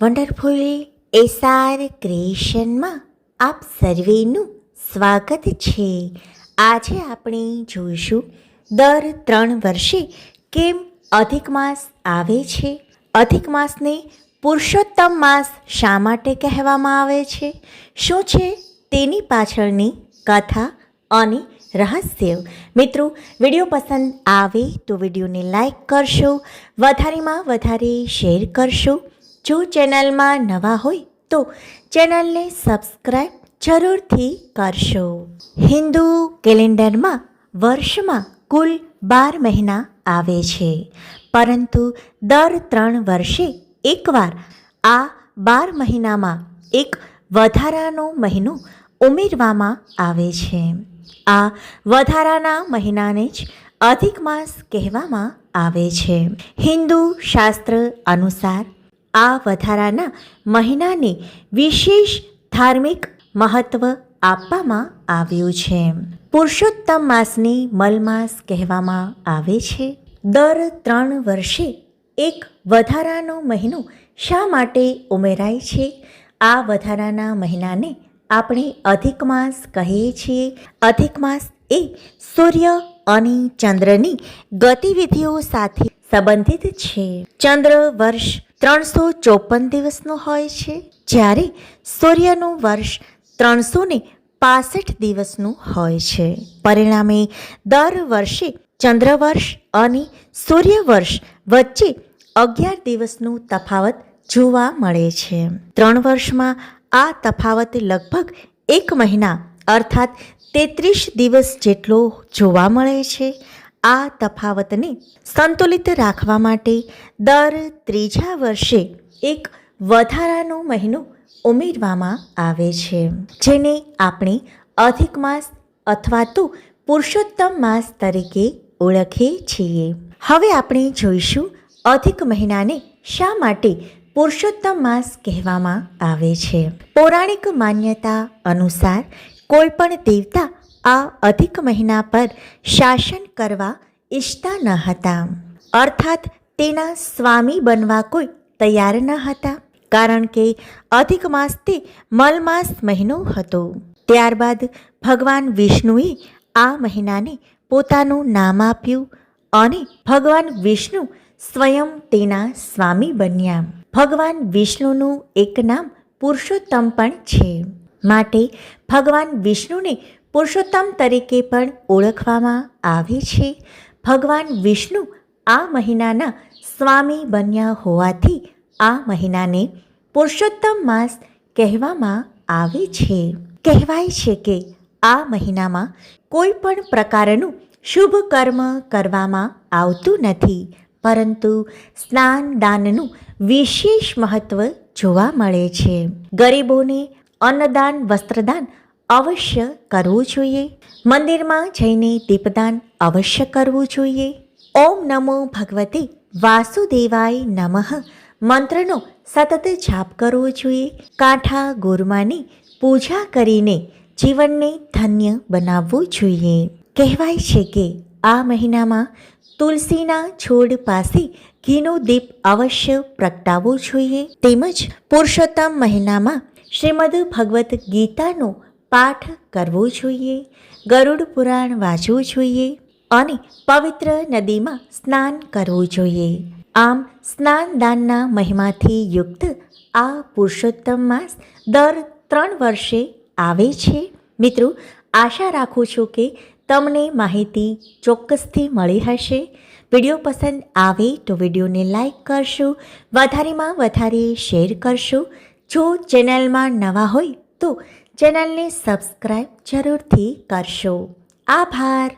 Wonderful SR ક્રિએશનમાં આપ સર્વેનું સ્વાગત છે. આજે આપણે જોઈશું દર 3 વર્ષે કેમ અધિક માસ આવે છે, અધિક માસને પુરુષોત્તમ માસ શા માટે કહેવામાં આવે છે, શું છે તેની પાછળની કથા અને રહસ્ય. મિત્રો, વિડીયો પસંદ આવે તો વિડીયોને લાઈક કરશો, વધારેમાં વધારે શેર કરશો. જો ચેનલમાં નવા હોય તો ચેનલને સબસ્ક્રાઈબ જરૂરથી કરશો. હિન્દુ કેલેન્ડરમાં વર્ષમાં કુલ 12 મહિના આવે છે, પરંતુ દર 3 વર્ષે એકવાર આ 12 મહિનામાં એક વધારાનો મહિનો ઉમેરવામાં આવે છે. આ વધારાના મહિનાને જ અધિક માસ કહેવામાં આવે છે. હિન્દુ શાસ્ત્ર અનુસાર આ વધારાના મહિનાને વિશેષ ધાર્મિક મહત્વ આપવામાં આવ્યું છે. પુરુષોત્તમ માસને મલમાસ કહેવામાં આવે છે. દર 3 વર્ષે એક વધારાનો મહિનો શા માટે ઉમેરાય છે? આ વધારાના મહિનાને આપણે અધિક માસ કહીએ છીએ. અધિક માસ એ સૂર્ય અને ચંદ્રની ગતિવિધિઓ સાથે સંબંધિત છે. ચંદ્ર વર્ષ 354 દિવસનો હોય છે, જ્યારે સૂર્યનું વર્ષ 365 દિવસનું હોય છે. પરિણામે દર વર્ષે ચંદ્રવર્ષ અને સૂર્યવર્ષ વચ્ચે 11 દિવસનું તફાવત જોવા મળે છે. 3 વર્ષમાં આ તફાવત લગભગ 1 મહિના અર્થાત 33 દિવસ જેટલો જોવા મળે છે. આ તફાવતને સંતુલિત રાખવા માટે દર 3જા વર્ષે એક વધારાનો મહિનો ઉમેરવામાં આવે છે, જેને આપણે અધિક માસ અથવા તો પુરુષોત્તમ માસ તરીકે ઓળખીએ છીએ. હવે આપણે જોઈશું અધિક મહિનાને શા માટે પુરુષોત્તમ માસ કહેવામાં આવે છે. પૌરાણિક માન્યતા અનુસાર કોઈ પણ દેવતા આ અધિક મહિના પર શાસન કરવા ઈચ્છતા ન હતા, અર્થાત તેના સ્વામી બનવા કોઈ તૈયાર ન હતા, કારણ કે અધિક માસ તે મલમાસ મહિનો હતો. ત્યારબાદ ભગવાન વિષ્ણુએ આ મહિનાને પોતાનું નામ આપ્યું અને ભગવાન વિષ્ણુ સ્વયં તેના સ્વામી બન્યા. ભગવાન વિષ્ણુનું એક નામ પુરુષોત્તમ પણ છે, માટે ભગવાન વિષ્ણુને પુરુષોત્તમ તરીકે પણ ઓળખવામાં આવે છે. ભગવાન વિષ્ણુ આ મહિનાના સ્વામી બન્યા હોવાથી આ મહિનાને પુરુષોત્તમ માસ કહેવામાં આવે છે. કહેવાય છે કે આ મહિનામાં કોઈ પણ પ્રકારનું શુભ કર્મ કરવામાં આવતું નથી, પરંતુ સ્નાન દાનનું વિશેષ મહત્વ જોવા મળે છે. ગરીબોને અન્નદાન વસ્ત્રદાન અવશ્ય કરવું જોઈએ. મંદિરમાં જઈને દીપદાન અવશ્ય કરવું જોઈએ. ઓમ નમો ભગવતે વાસુદેવાય નમઃ મંત્રનો સતત જાપ કરવો જોઈએ. કાંઠા ગોરમાની પૂજા કરીને જીવનને ધન્ય બનાવવું જોઈએ. કહેવાય છે કે આ મહિનામાં તુલસીના છોડ પાસે ઘીનો દીપ અવશ્ય પ્રગટાવવો જોઈએ. તેમજ પુરુષોત્તમ મહિનામાં શ્રીમદ ભગવદ્ ગીતાનો પાઠ કરવો જોઈએ. ગરુડ પુરાણ વાંચવું જોઈએ અને પવિત્ર નદીમાં સ્નાન કરવું જોઈએ. આમ સ્નાન દાનના મહિમાથી યુક્ત આ પુરુષોત્તમ માસ દર 3 વર્ષે આવે છે. મિત્રો, આશા રાખું છું કે તમને માહિતી ચોક્કસથી મળી હશે. વિડીયો પસંદ આવે તો વિડીયોને લાઈક કરશો, વધારેમાં વધારે શેર કરશો. જો ચેનલમાં નવા હોય તો ચેનલને સબસ્ક્રાઈબ જરૂરથી કરશો. આભાર.